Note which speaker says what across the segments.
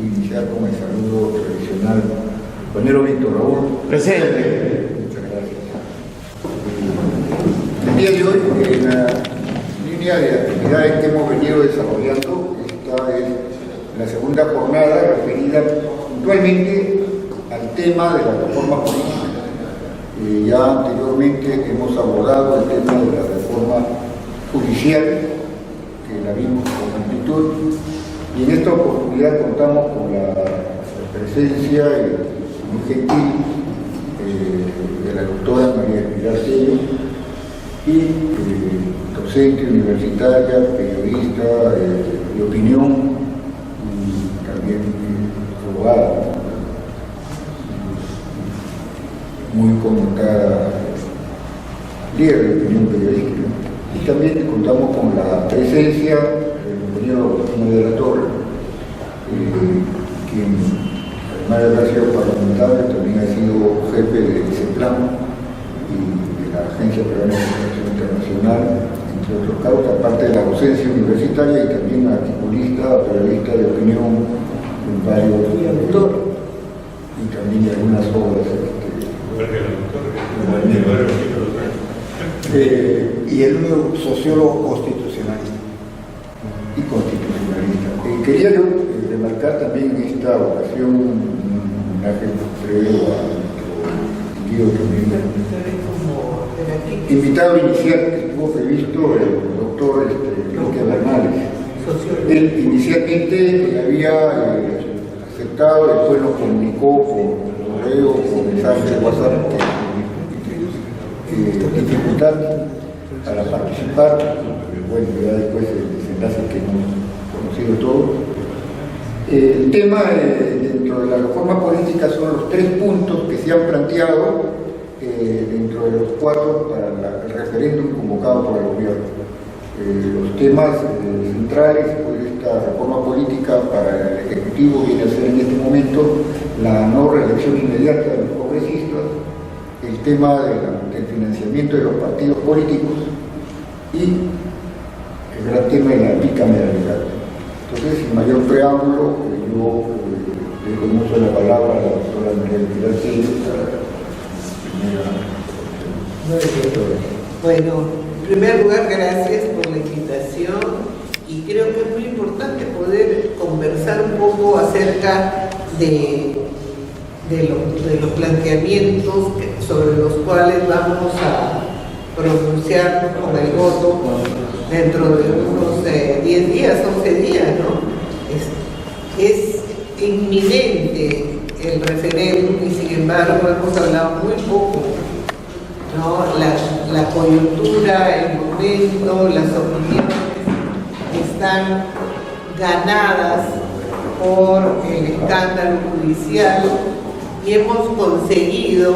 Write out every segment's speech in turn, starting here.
Speaker 1: iniciar con el saludo tradicional. Compañero Víctor Raúl.
Speaker 2: Presente.
Speaker 1: Muchas gracias. El día de hoy, en la línea de actividades que hemos venido desarrollando, esta es la segunda jornada referida puntualmente al tema de la reforma política. Ya anteriormente hemos abordado el tema de la reforma judicial, que la vimos con amplitud, y en esta oportunidad contamos con la presencia muy gentil de la doctora María Pilar Sello, y docente universitaria, periodista de opinión, y también abogada, muy connotada líder de opinión periodística. Y también contamos con la presencia del compañero Martín de la Torre, quien, además de haber sido parlamentario, también ha sido jefe del CEPLAN y de la Agencia Peruana de Cooperación Internacional, entre otros cargos, aparte de la docencia universitaria, y también articulista, periodista de opinión en varios y también de algunas obras.
Speaker 3: Y el único sociólogo constitucionalista.
Speaker 1: Y constitucionalista. Quería yo remarcar también en esta ocasión un homenaje breve a nuestro tío también, invitado inicial que estuvo previsto el doctor Enrique Bernales. Él inicialmente había aceptado, después nos comunicó por correo, por mensaje de WhatsApp, dificultad para participar, bueno, ya después el desenlace que hemos conocido todos. El tema dentro de la reforma política son los 3 puntos que se han planteado dentro de los 4 para el referéndum convocado por el gobierno. Los temas centrales de esta reforma política para el Ejecutivo viene a ser en este momento la no reelección inmediata de los congresistas, el tema del financiamiento de los partidos políticos y el gran tema de la bicameralidad. Entonces, sin mayor preámbulo, yo le doy mucho la palabra a la doctora María Pilar Sello para la primera.
Speaker 4: Bueno, en primer lugar, gracias por la invitación, y creo que es muy importante poder conversar un poco acerca de los planteamientos sobre los cuales vamos a pronunciarnos con el voto dentro de unos 10 días, 11 días, ¿no? Es inminente el referéndum y sin embargo hemos hablado muy poco, ¿no? La coyuntura, el momento, las opiniones están ganadas por el escándalo judicial y hemos conseguido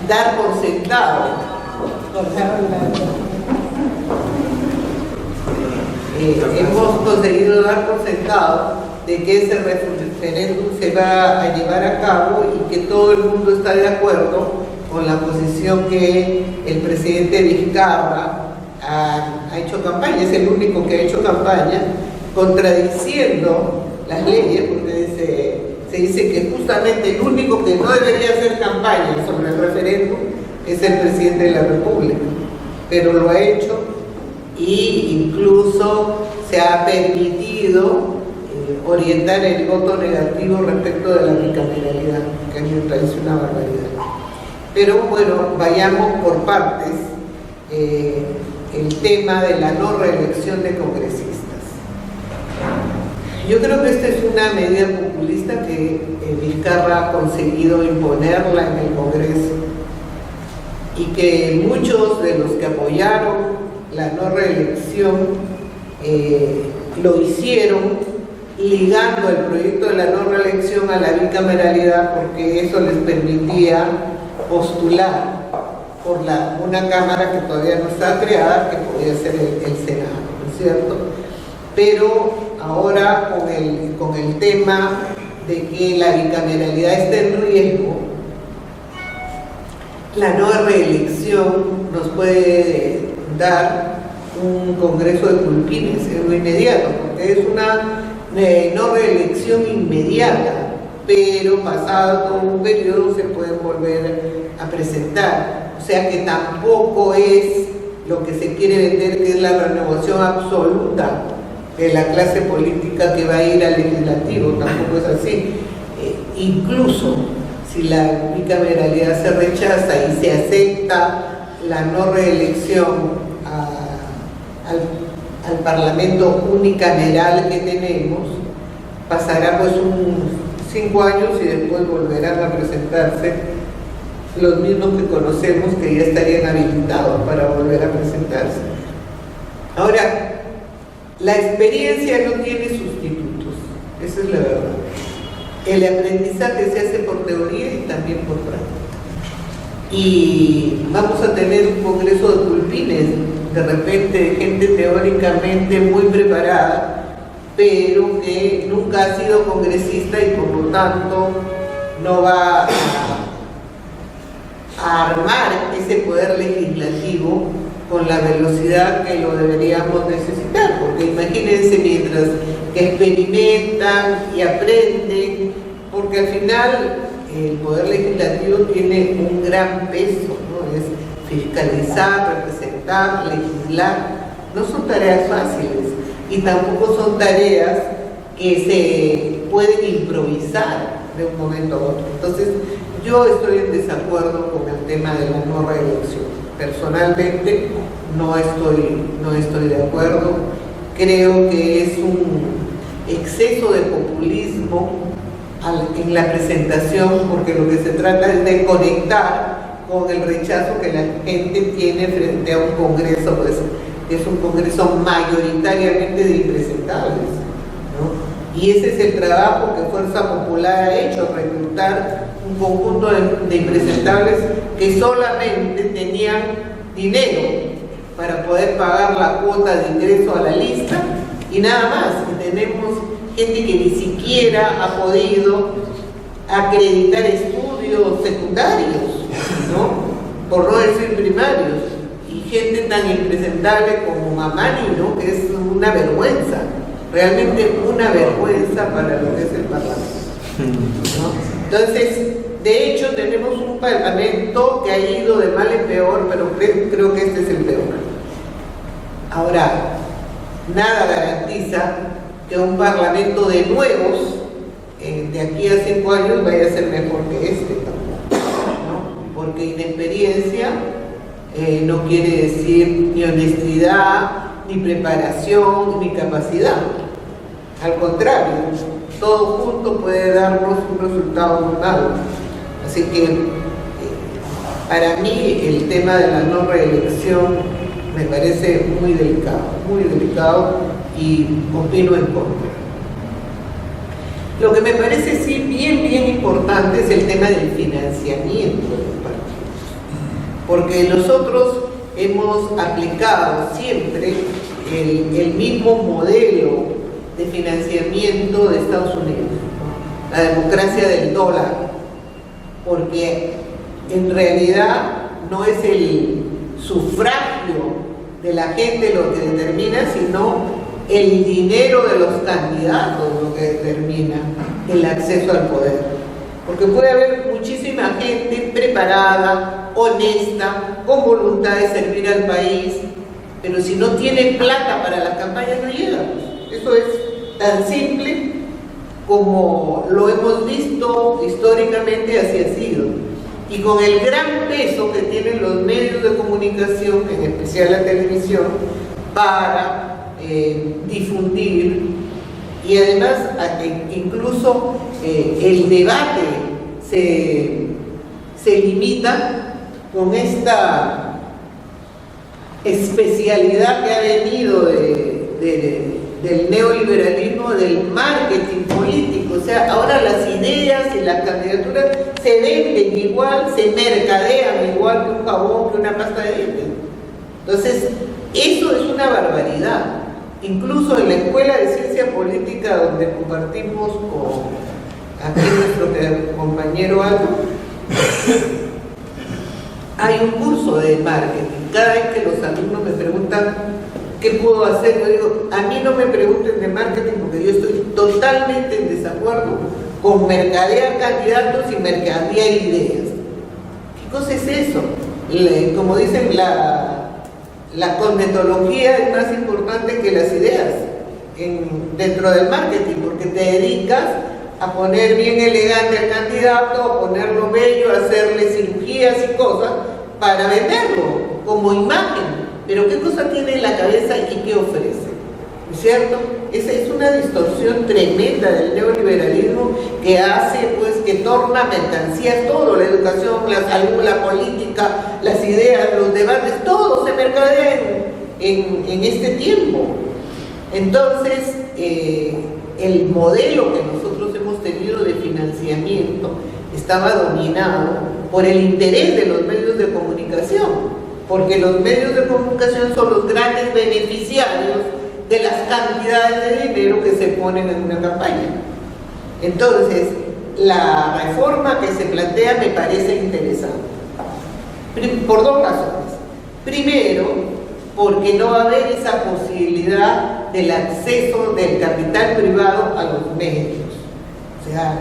Speaker 4: dar por sentado de que ese referéndum se va a llevar a cabo y que todo el mundo está de acuerdo con la posición que el presidente Vizcarra ha hecho campaña, es el único que ha hecho campaña, contradiciendo las leyes, porque se dice que justamente el único que no debería hacer campaña sobre el referéndum es el presidente de la República, pero lo ha hecho, y incluso se ha permitido orientar el voto negativo respecto de la bicameralidad, que a mí me parece una barbaridad. Pero bueno, vayamos por partes. El tema de la no reelección de congresistas. Yo creo que esta es una medida populista que Vizcarra ha conseguido imponerla en el Congreso, y que muchos de los que apoyaron la no reelección lo hicieron ligando el proyecto de la no reelección a la bicameralidad, porque eso les permitía postular por una cámara que todavía no está creada, que podía ser el Senado, ¿no es cierto? Pero ahora con el tema de que la bicameralidad está en riesgo, la no reelección nos puede dar un congreso de culpines en lo inmediato, porque es una no reelección inmediata, pero pasado todo un periodo se pueden volver a presentar. O sea que tampoco es lo que se quiere vender, que es la renovación absoluta de la clase política que va a ir al legislativo, tampoco es así. Incluso si la bicameralidad se rechaza y se acepta la no reelección al Parlamento unicameral que tenemos, pasará pues 5 años y después volverán a presentarse los mismos que conocemos, que ya estarían habilitados para volver a presentarse. Ahora, la experiencia no tiene sustitutos, esa es la verdad. El aprendizaje se hace por teoría y también por práctica. Y vamos a tener un congreso de pulpines, de repente de gente teóricamente muy preparada, pero que nunca ha sido congresista y por lo tanto no va a armar ese poder legislativo con la velocidad que lo deberíamos necesitar, porque imagínense, mientras que experimentan y aprenden, porque al final el poder legislativo tiene un gran peso, ¿no? Es fiscalizar, representar, legislar. No son tareas fáciles y tampoco son tareas que se pueden improvisar de un momento a otro. Entonces, yo estoy en desacuerdo con el tema de la no reelección. Personalmente no estoy de acuerdo. Creo que es un exceso de populismo en la presentación, porque lo que se trata es de conectar con el rechazo que la gente tiene frente a un congreso, pues, que es un congreso mayoritariamente de impresentables, ¿no? Y ese es el trabajo que Fuerza Popular ha hecho, reclutar un conjunto de impresentables que solamente tenían dinero para poder pagar la cuota de ingreso a la lista y nada más. Y tenemos gente que ni siquiera ha podido acreditar estudios secundarios, ¿no? Por no decir primarios, y gente tan impresentable como Mamani, ¿no? Que es una vergüenza, realmente una vergüenza para lo que es el Parlamento, ¿no? Entonces, de hecho, tenemos un Parlamento que ha ido de mal en peor, pero creo que este es el peor. Ahora, nada garantiza que un Parlamento de nuevos, de aquí a 5 años, vaya a ser mejor que este tampoco, ¿no? Porque inexperiencia no quiere decir ni honestidad, ni preparación, ni capacidad. Al contrario, todo junto puede darnos un resultado muy malo. Así que para mí el tema de la no reelección me parece muy delicado y opino en contra. Lo que me parece sí bien importante es el tema del financiamiento de los partidos, porque nosotros hemos aplicado siempre el mismo modelo de financiamiento de Estados Unidos, ¿no? La democracia del dólar, porque en realidad no es el sufragio de la gente lo que determina, sino el dinero de los candidatos lo que determina el acceso al poder. Porque puede haber muchísima gente preparada, honesta, con voluntad de servir al país, pero si no tiene plata para la campaña no llega. Eso es tan simple como lo hemos visto históricamente, así ha sido. Y con el gran peso que tienen los medios de comunicación, en especial la televisión, para difundir, y además incluso el debate se limita con esta especialidad que ha venido del neoliberalismo, del marketing político. O sea, ahora las ideas y las candidaturas se venden igual, se mercadean igual que un jabón, que una pasta de dientes. Entonces, eso es una barbaridad. Incluso en la Escuela de Ciencia Política, donde compartimos con aquí nuestro compañero Aldo, hay un curso de marketing. Cada vez que los alumnos me preguntan ¿qué puedo hacer? Yo digo, a mí no me pregunten de marketing porque yo estoy totalmente en desacuerdo con mercadear candidatos y mercadear ideas. ¿Qué cosa es eso? Como dicen, la cosmetología es más importante que las ideas dentro del marketing, porque te dedicas a poner bien elegante al candidato, a ponerlo bello, a hacerle cirugías y cosas para venderlo como imagen. Pero ¿qué cosa tiene en la cabeza y qué ofrece? ¿No es cierto? Esa es una distorsión tremenda del neoliberalismo que hace, pues, que torna mercancías todo, la educación, la salud, la política, las ideas, los debates, todo se mercadea en este tiempo. Entonces, el modelo que nosotros hemos tenido de financiamiento estaba dominado por el interés de los medios de comunicación, porque los medios de comunicación son los grandes beneficiarios de las cantidades de dinero que se ponen en una campaña. Entonces, la reforma que se plantea me parece interesante, por dos razones. Primero, porque no va a haber esa posibilidad del acceso del capital privado a los medios. O sea,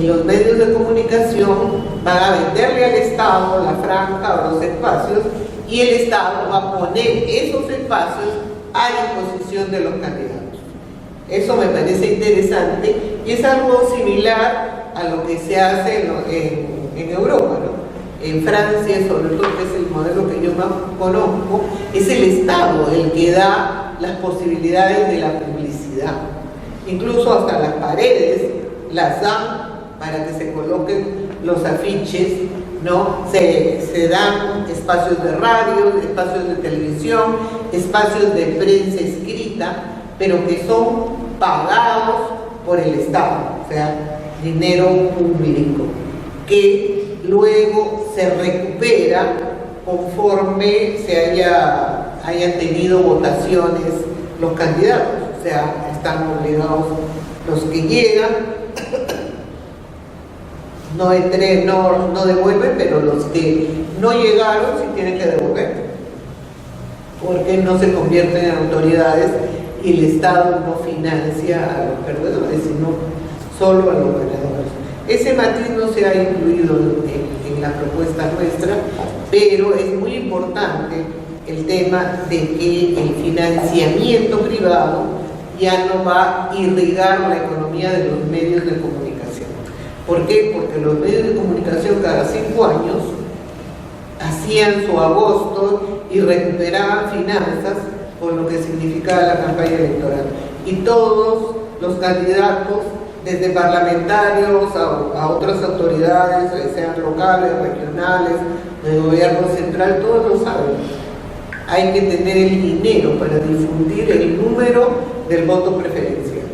Speaker 4: los medios de comunicación van a venderle al Estado la franja o los espacios y el Estado va a poner esos espacios a disposición de los candidatos. Eso me parece interesante y es algo similar a lo que se hace en Europa, ¿no? En Francia, sobre todo, que es el modelo que yo más conozco, es el Estado el que da las posibilidades de la publicidad. Incluso hasta las paredes las dan para que se coloquen los afiches, ¿no? Se dan espacios de radio, espacios de televisión, espacios de prensa escrita, pero que son pagados por el Estado, o sea, dinero público, que luego se recupera conforme se hayan tenido votaciones los candidatos. O sea, están obligados los que llegan, no devuelven, pero los que no llegaron sí tienen que devolver, porque no se convierten en autoridades y el Estado no financia a los perdedores, sino solo a los ganadores. Ese matiz no se ha incluido en la propuesta nuestra, pero es muy importante el tema de que el financiamiento privado ya no va a irrigar la economía de los medios de comunicación. ¿Por qué? Porque los medios de comunicación cada 5 años hacían su agosto y recuperaban finanzas con lo que significaba la campaña electoral. Y todos los candidatos, desde parlamentarios a otras autoridades, sean locales, regionales, del gobierno central, todos lo saben. Hay que tener el dinero para difundir el número del voto preferencial.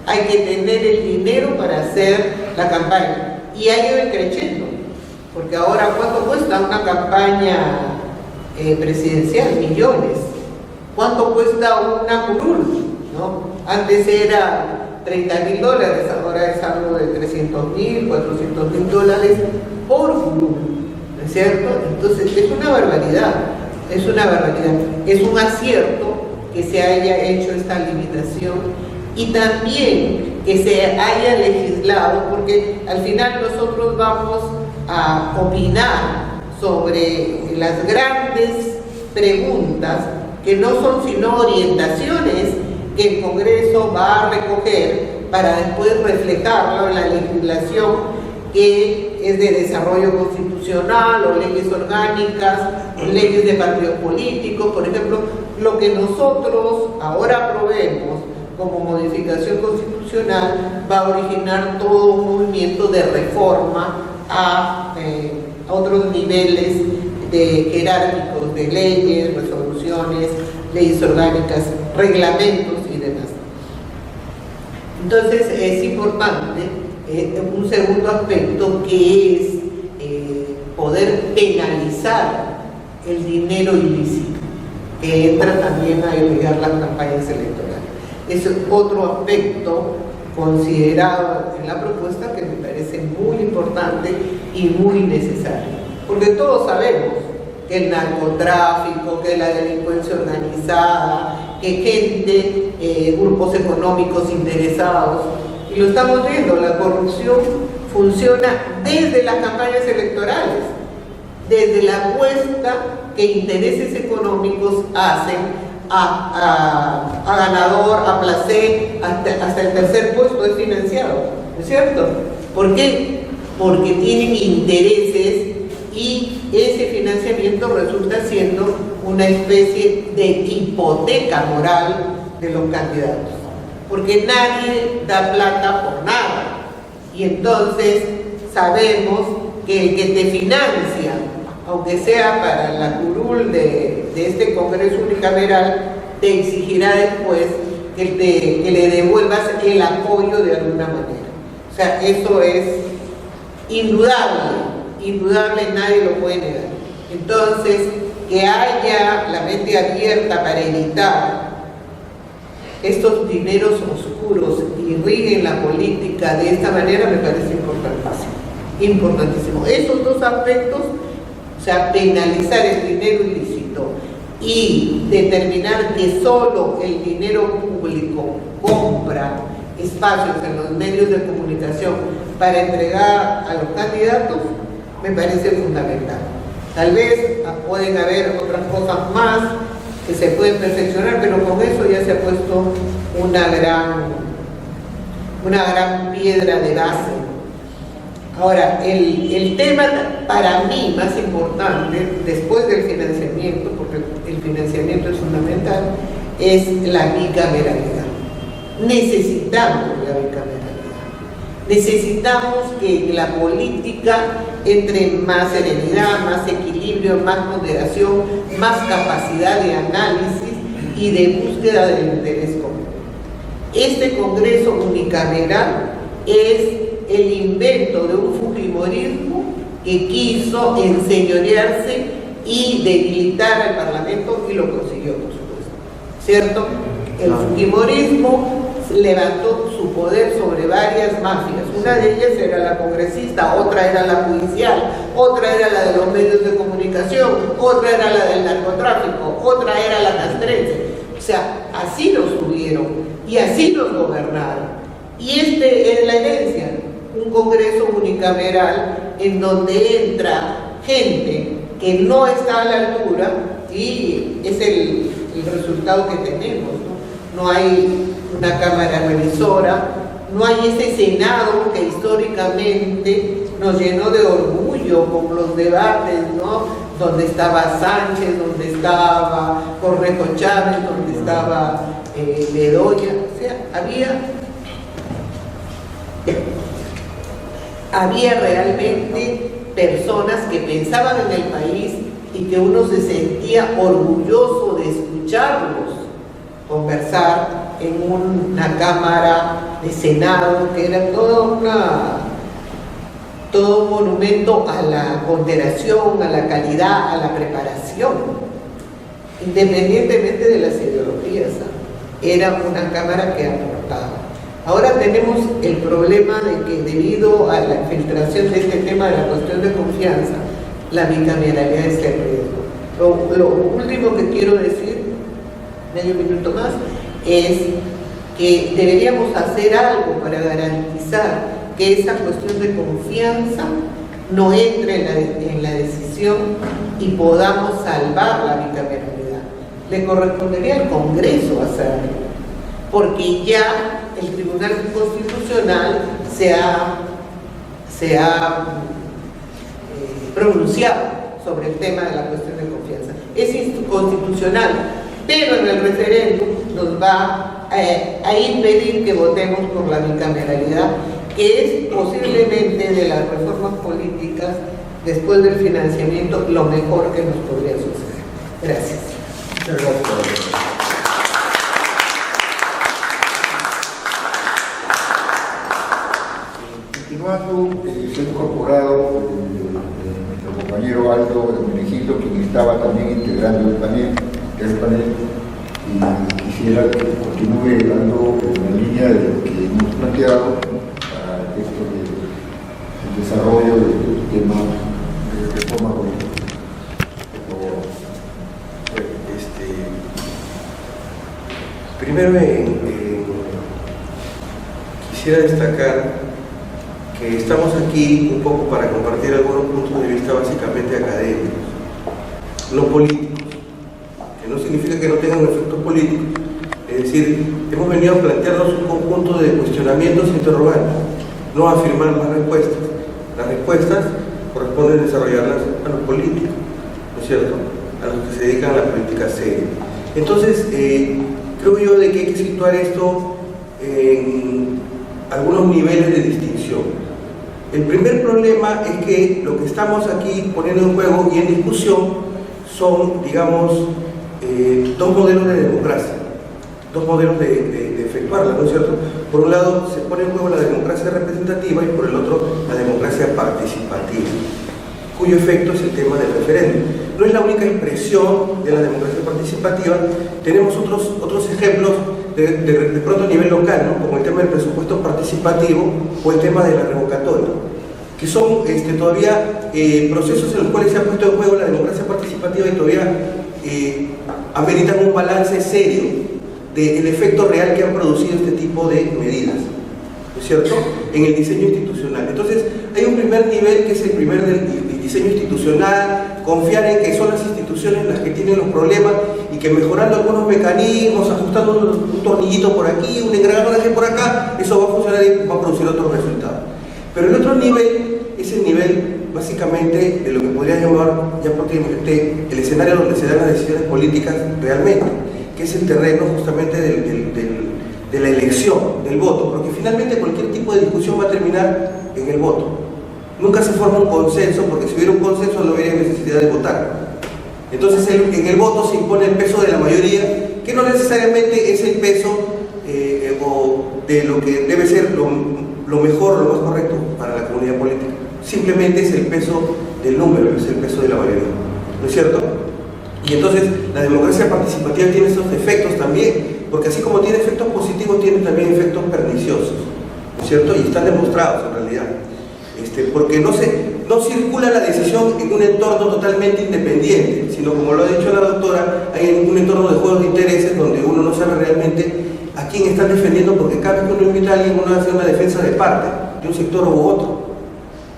Speaker 4: Hay que tener el dinero para hacer la campaña. Y ha ido creciendo. Porque ahora, ¿cuánto cuesta una campaña presidencial? Millones. ¿Cuánto cuesta una curul? ¿No? Antes era $30.000, ahora es algo de $300.000, $400.000 por curul, ¿no es cierto? Entonces es una barbaridad, es un acierto que se haya hecho esta limitación y también que se haya legislado, porque al final nosotros vamos a opinar sobre las grandes preguntas que no son sino orientaciones que el Congreso va a recoger para después reflejarlo en la legislación que es de desarrollo constitucional o leyes orgánicas, o leyes de partidos políticos. Por ejemplo, lo que nosotros ahora aprobemos como modificación constitucional va a originar todo un movimiento de reforma a otros niveles jerárquicos de leyes, resoluciones, leyes orgánicas, reglamentos y demás. Entonces es importante un segundo aspecto que es poder penalizar el dinero ilícito, que entra también a irrigar las campañas electorales. Es otro aspecto considerado en la propuesta que me parece muy importante y muy necesario, porque todos sabemos que el narcotráfico, que la delincuencia organizada, que gente, grupos económicos interesados. Y lo estamos viendo, la corrupción funciona desde las campañas electorales, desde la apuesta que intereses económicos hacen a ganador, a placer, hasta el tercer puesto es financiado, ¿no es cierto? ¿Por qué? Porque tienen intereses y ese financiamiento resulta siendo una especie de hipoteca moral de los candidatos, porque nadie da plata por nada, y entonces sabemos que el que te financia, aunque sea para la curul de este Congreso unicameral, te exigirá después que le devuelvas el apoyo de alguna manera. O sea, eso es indudable, nadie lo puede negar. Entonces, que haya la mente abierta para evitar estos dineros oscuros irriguen la política de esta manera me parece importantísimo. Estos dos aspectos, o sea, penalizar el dinero ilícito y determinar que solo el dinero público compra espacios en los medios de comunicación para entregar a los candidatos, me parece fundamental. Tal vez pueden haber otras cosas más que se pueden perfeccionar, pero con eso ya se ha puesto una gran piedra de base. Ahora, el tema para mí más importante, después del financiamiento, porque el financiamiento es fundamental, es la bicameralidad. Necesitamos la bicameralidad. Necesitamos que la política entre en más serenidad, más equilibrio, más moderación, más capacidad de análisis y de búsqueda del interés común. Este Congreso unicameral es el invento de un fujimorismo que quiso enseñorearse y debilitar al Parlamento, y lo consiguió, por supuesto, ¿cierto? El fujimorismo levantó su poder sobre varias mafias. Una de ellas era la congresista, otra era la judicial, otra era la de los medios de comunicación, otra era la del narcotráfico, otra era la castrense. O sea, así nos tuvieron y así nos gobernaron. Y este es la herencia, un Congreso unicameral en donde entra gente que no está a la altura, y es el resultado que tenemos, ¿no? No hay una Cámara Revisora, no hay ese Senado que históricamente nos llenó de orgullo con los debates, ¿no? Donde estaba Sánchez, donde estaba Correjo Chávez, donde estaba Bedoya. O sea, había realmente personas que pensaban en el país y que uno se sentía orgulloso de escucharlos conversar en una cámara de Senado, que era todo un monumento a la ponderación, a la calidad, a la preparación, independientemente de las ideologías, era una cámara que aportaba. Ahora tenemos el problema de que debido a la infiltración de este tema de la cuestión de confianza, la bicameralidad está en riesgo. Lo último que quiero decir, medio minuto más, es que deberíamos hacer algo para garantizar que esa cuestión de confianza no entre en la decisión y podamos salvar la bicameralidad. Le correspondería al Congreso hacerlo, porque ya el Tribunal Constitucional se ha pronunciado sobre el tema de la cuestión de confianza. Es inconstitucional, pero en el referéndum nos va a impedir que votemos por la bicameralidad, que es posiblemente de las reformas políticas después del financiamiento lo mejor que nos podría suceder. Gracias.
Speaker 1: Muchas gracias. Continuando, se ha incorporado nuestro compañero Aldo Hermenegildo, quien estaba también integrando el panel, y quisiera que continúe dando la línea de lo que hemos planteado para esto del desarrollo del tema de reforma política.
Speaker 2: Primero quisiera destacar que estamos aquí un poco para compartir algunos puntos de vista básicamente académicos, no políticos, que no significa que no tengan efectos políticos. Es decir, hemos venido a plantearnos un conjunto de cuestionamientos e interrogantes, no a afirmar las respuestas. Las respuestas corresponden desarrollarlas a los políticos, ¿no es cierto?, a los que se dedican a la política seria. Entonces, creo yo de que hay que situar esto en algunos niveles de distinción. El primer problema es que lo que estamos aquí poniendo en juego y en discusión son, digamos, dos modelos de democracia, dos modelos de efectuarla, ¿no es cierto? Por un lado se pone en juego la democracia representativa y por el otro la democracia participativa, cuyo efecto es el tema del referéndum. No es la única expresión de la democracia participativa, tenemos otros ejemplos de pronto a nivel local, ¿no?, como el tema del presupuesto participativo o el tema de la revocatoria, que son todavía procesos en los cuales se ha puesto en juego la democracia participativa y todavía ameritan un balance serio del efecto real que han producido este tipo de medidas, ¿no es cierto?, en el diseño institucional. Entonces, hay un primer nivel que es el primer del diseño institucional, confiar en que son las instituciones las que tienen los problemas y que mejorando algunos mecanismos, ajustando un tornillito por aquí, un engranaje por acá, eso va a funcionar y va a producir otros resultados. Pero el otro nivel es el nivel básicamente de lo que podría llamar ya prácticamente el escenario donde se dan las decisiones políticas realmente, que es el terreno justamente de la elección, del voto, porque finalmente cualquier tipo de discusión va a terminar en el voto. Nunca se forma un consenso, porque si hubiera un consenso no habría necesidad de votar. Entonces en el voto se impone el peso de la mayoría, que no necesariamente es el peso o de lo que debe ser lo mejor, lo más correcto para la comunidad política. Simplemente es el peso del número, es el peso de la mayoría, ¿no es cierto? Y entonces la democracia participativa tiene esos efectos también, porque así como tiene efectos positivos, tiene también efectos perniciosos, ¿no es cierto? Y están demostrados en realidad, porque no circula la decisión en un entorno totalmente independiente, sino, como lo ha dicho la doctora, hay un entorno de juegos de intereses donde uno no sabe realmente a quién están defendiendo, porque cada vez que uno invita a alguien, uno hace una defensa de parte, de un sector u otro,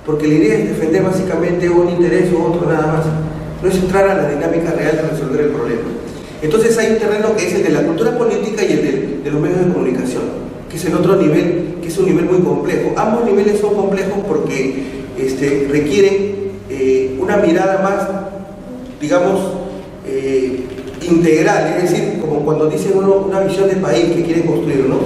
Speaker 2: porque la idea es defender básicamente un interés u otro nada más, no es entrar a la dinámica real de resolver el problema. Entonces hay un terreno que es el de la cultura política y el de los medios de comunicación, que es el otro nivel, que es un nivel muy complejo. Ambos niveles son complejos porque requieren una mirada más, digamos, integral, es decir, como cuando dicen uno una visión de país que quieren construir, ¿no?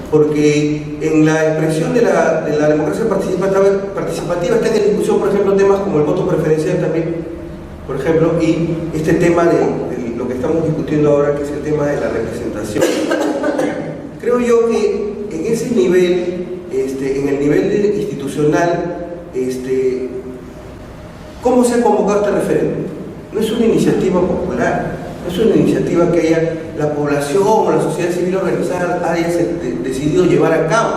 Speaker 2: Porque en la expresión de la democracia participativa está en discusión, por ejemplo, temas como el voto preferencial también, por ejemplo, y este tema de lo que estamos discutiendo ahora, que es el tema de la representación. Creo yo que en ese nivel, en el nivel institucional, ¿cómo se ha convocado este referéndum? No es una iniciativa popular, no es una iniciativa que haya la población o la sociedad civil organizada haya decidido llevar a cabo.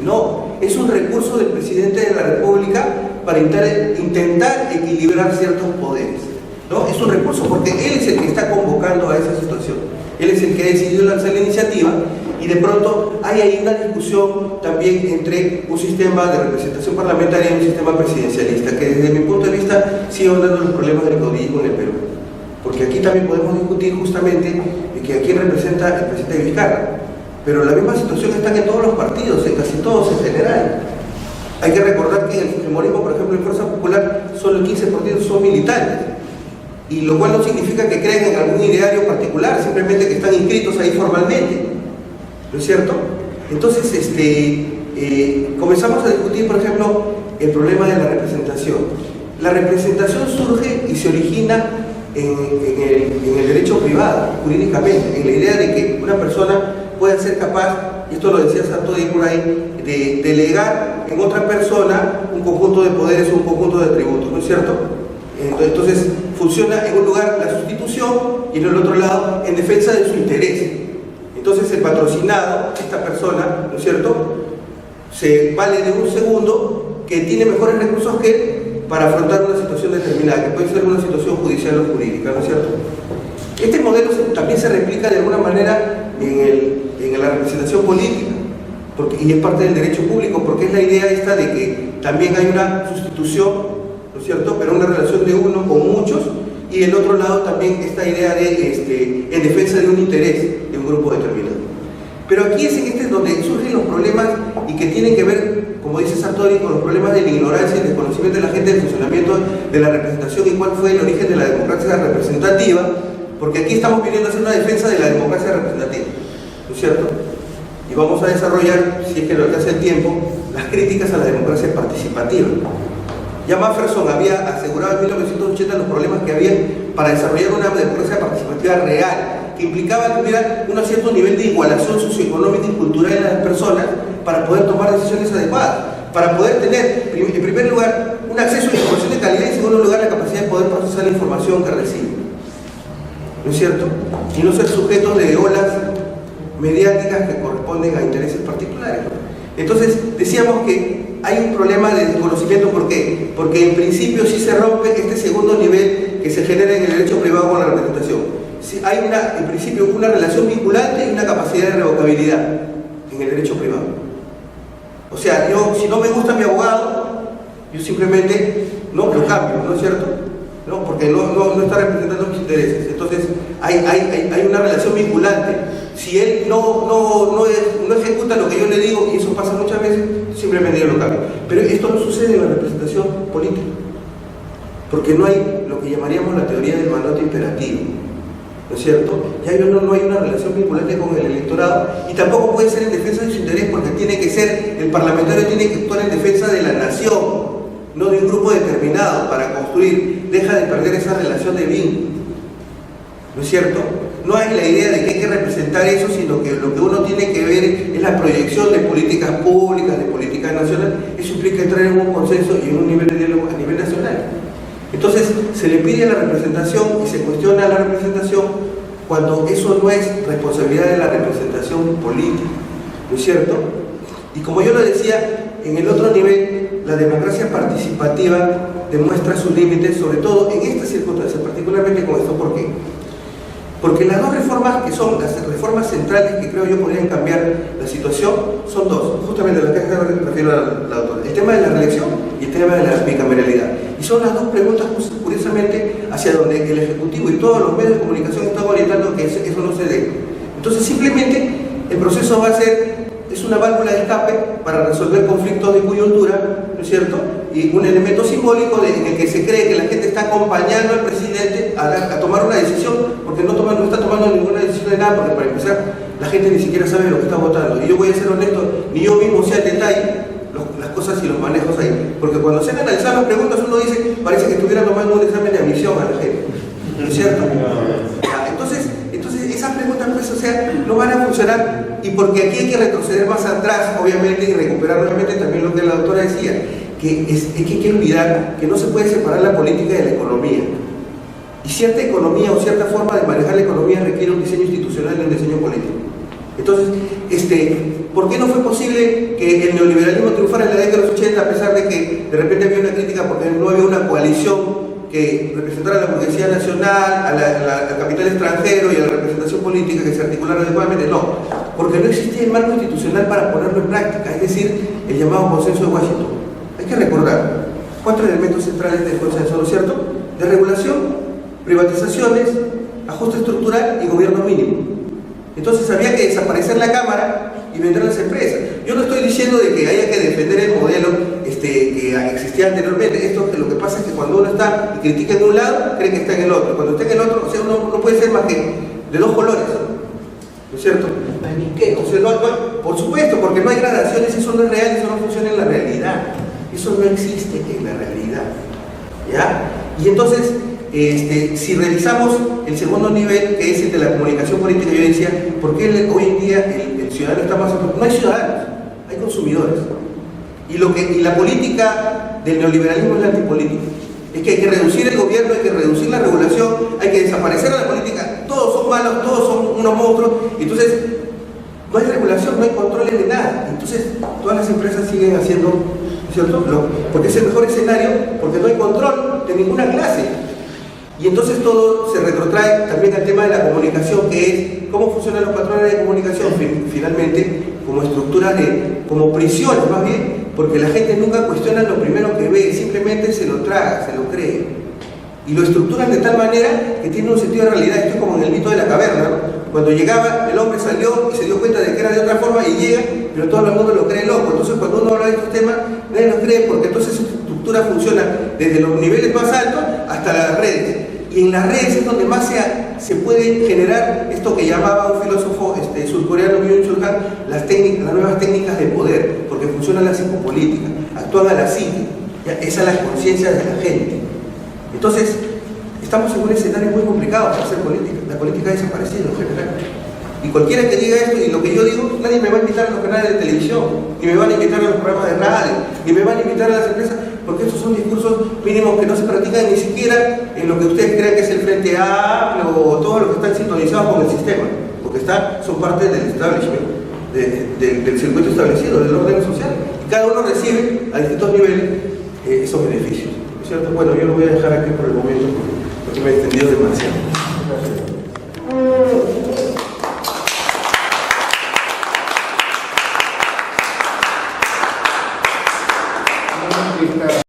Speaker 2: No, es un recurso del presidente de la República para intentar equilibrar ciertos poderes, ¿no? Es un recurso porque él es el que está convocando a esa situación, él es el que ha decidido lanzar la iniciativa y de pronto hay ahí una discusión también entre un sistema de representación parlamentaria y un sistema presidencialista, que desde mi punto de vista sigue dando los problemas del caudillismo en el Perú, porque aquí también podemos discutir justamente de que a quién representa el presidente Vizcarra, pero la misma situación está en todos los partidos, en casi todos en general. Hay que recordar que en el fujimorismo, por ejemplo, en Fuerza Popular, solo el 15% son militantes, y lo cual no significa que crean en algún ideario particular, simplemente que están inscritos ahí formalmente, ¿no es cierto? Entonces, comenzamos a discutir, por ejemplo, el problema de la representación. La representación surge y se origina en el derecho privado, jurídicamente, en la idea de que una persona pueda ser capaz, y esto lo decía Sartori por ahí, de delegar en otra persona un conjunto de poderes o un conjunto de atributos, ¿no es cierto? Entonces funciona en un lugar la sustitución y en el otro lado en defensa de su interés. Entonces el patrocinado, esta persona, ¿no es cierto?, se vale de un segundo que tiene mejores recursos que él para afrontar una situación determinada, que puede ser una situación judicial o jurídica, ¿no es cierto? Este modelo también se replica de alguna manera en la representación política, y es parte del derecho público, porque es la idea esta de que también hay una sustitución, ¿no es cierto?, pero una relación de uno con muchos, y del otro lado también esta idea de en defensa de un interés de un grupo determinado. Pero aquí es donde surgen los problemas y que tienen que ver, como dice Sartori, con los problemas de la ignorancia y desconocimiento de la gente del funcionamiento de la representación y cuál fue el origen de la democracia representativa, porque aquí estamos viniendo a hacer una defensa de la democracia representativa, ¿no es cierto? Y vamos a desarrollar, si es que lo alcanza el tiempo, las críticas a la democracia participativa. Ya Mafferson había asegurado en 1980 los problemas que había para desarrollar una democracia participativa real, que implicaba que hubiera un cierto nivel de igualación socioeconómica y cultural en las personas para poder tomar decisiones adecuadas, para poder tener, en primer lugar, un acceso a información de calidad y en segundo lugar, la capacidad de poder procesar la información que recibe. ¿No es cierto? Y no ser sujetos de olas mediáticas que corresponden a intereses particulares. Entonces, decíamos que hay un problema de desconocimiento. ¿Por qué? Porque en principio sí se rompe este segundo nivel que se genera en el derecho privado con la representación. Sí, hay en principio una relación vinculante y una capacidad de revocabilidad en el derecho privado. O sea, si no me gusta mi abogado, yo simplemente no lo cambio, ¿no es cierto? ¿No? Porque no está representando mis intereses. Entonces hay una relación vinculante. Si él no ejecuta lo que yo le digo, y eso pasa muchas veces, simplemente yo lo cambio. Pero esto no sucede en la representación política, porque no hay lo que llamaríamos la teoría del mandato imperativo, ¿no es cierto? Ya no hay una relación vinculante con el electorado, y tampoco puede ser en defensa de su interés, porque el parlamentario tiene que actuar en defensa de la nación, no de un grupo determinado, para construir. Deja de perder esa relación de vínculo, ¿no es cierto? No hay la idea de que hay que representar eso, sino que lo que uno tiene que ver es la proyección de políticas públicas, de políticas nacionales. Eso implica entrar en un consenso y en un nivel de diálogo a nivel nacional. Entonces, se le pide a la representación y se cuestiona la representación cuando eso no es responsabilidad de la representación política, ¿no es cierto? Y como yo lo decía, en el otro nivel, la democracia participativa demuestra sus límites, sobre todo en estas circunstancias, particularmente con esto. ¿Por qué? Porque las dos reformas que son las reformas centrales que creo yo podrían cambiar la situación son dos, justamente las que refiero a la autora: el tema de la reelección y el tema de la bicameralidad. Y son las dos preguntas, curiosamente, hacia donde el Ejecutivo y todos los medios de comunicación están orientando que eso no se dé. Entonces, simplemente, el proceso va a ser, es una válvula de escape para resolver conflictos de coyuntura, ¿no es cierto? Y un elemento simbólico en el que se cree que la gente está acompañando al presidente a tomar una decisión, porque no está tomando ninguna decisión de nada, porque para empezar, la gente ni siquiera sabe lo que está votando. Y yo voy a ser honesto, ni yo mismo sé al detalle las cosas y los manejos ahí. Porque cuando se han analizado las preguntas, uno dice, parece que estuviera tomando un examen de admisión a la gente, ¿no es cierto? Entonces esas preguntas, pues, o sea, no van a funcionar, y porque aquí hay que retroceder más atrás, obviamente, y recuperar nuevamente también lo que la doctora decía, que hay que olvidar que no se puede separar la política de la economía. Y cierta economía o cierta forma de manejar la economía requiere un diseño institucional y un diseño político. Entonces, ¿por qué no fue posible que el neoliberalismo triunfara en la década de los 80, a pesar de que de repente había una crítica porque no había una coalición que representara a la burguesía nacional, al capital extranjero y a la representación política que se articulara adecuadamente? No, porque no existía el marco institucional para ponerlo en práctica, es decir, el llamado consenso de Washington. Hay que recordar 4 elementos centrales del consenso, ¿no es cierto? De regulación, privatizaciones, ajuste estructural y gobierno mínimo. Entonces había que desaparecer la Cámara y vender las empresas. Yo no estoy diciendo de que haya que defender el modelo que existía anteriormente. Esto, lo que pasa es que cuando uno está y critica en un lado, cree que está en el otro. Cuando está en el otro, o sea, uno no puede ser más que de dos colores, ¿no es cierto? Entonces, por supuesto, porque no hay gradaciones, eso no es real, eso no funciona en la realidad. Eso no existe en la realidad, ¿ya? Y entonces, si revisamos el segundo nivel, que es el de la comunicación política, yo decía, ¿por qué hoy en día el ciudadano está más... No hay ciudadanos, hay consumidores. Y la política del neoliberalismo es la antipolítica. Es que hay que reducir el gobierno, hay que reducir la regulación, hay que desaparecer a la política. Todos son malos, todos son unos monstruos. Entonces, no hay regulación, no hay controles de nada. Entonces, todas las empresas siguen haciendo, ¿cierto? Porque es el mejor escenario, porque no hay control de ninguna clase. Y entonces todo esto se retrotrae también al tema de la comunicación, que es cómo funcionan los patrones de comunicación, finalmente como estructuras como prisiones más bien, porque la gente nunca cuestiona lo primero que ve, simplemente se lo traga, se lo cree. Y lo estructuran de tal manera que tiene un sentido de realidad. Esto es como en el mito de la caverna, ¿no? Cuando llegaba, el hombre salió y se dio cuenta de que era de otra forma y llega, pero todo el mundo lo cree loco. Entonces cuando uno habla de estos temas, nadie los cree, porque entonces esa estructura funciona desde los niveles más altos hasta las redes. Y en las redes es donde más se puede generar esto que llamaba un filósofo surcoreano, Byung-Chul Han, las nuevas técnicas de poder, porque funcionan la psicopolítica, actúan a la psique, es a las conciencias de la gente. Entonces, estamos en un escenario muy complicado para hacer política. La política ha desaparecido en general. Y cualquiera que diga esto y lo que yo digo, nadie me va a invitar a los canales de televisión, ni me van a invitar a los programas de radio, ni me van a invitar a las empresas, porque estos son discursos mínimos que no se practican ni siquiera en lo que ustedes crean que es el Frente Amplio o todos los que están sintonizados con el sistema, porque son parte del establishment, del circuito establecido, del orden social. Y cada uno recibe a distintos niveles esos beneficios. ¿Cierto? Bueno, yo lo voy a dejar aquí por el momento porque me he extendido demasiado.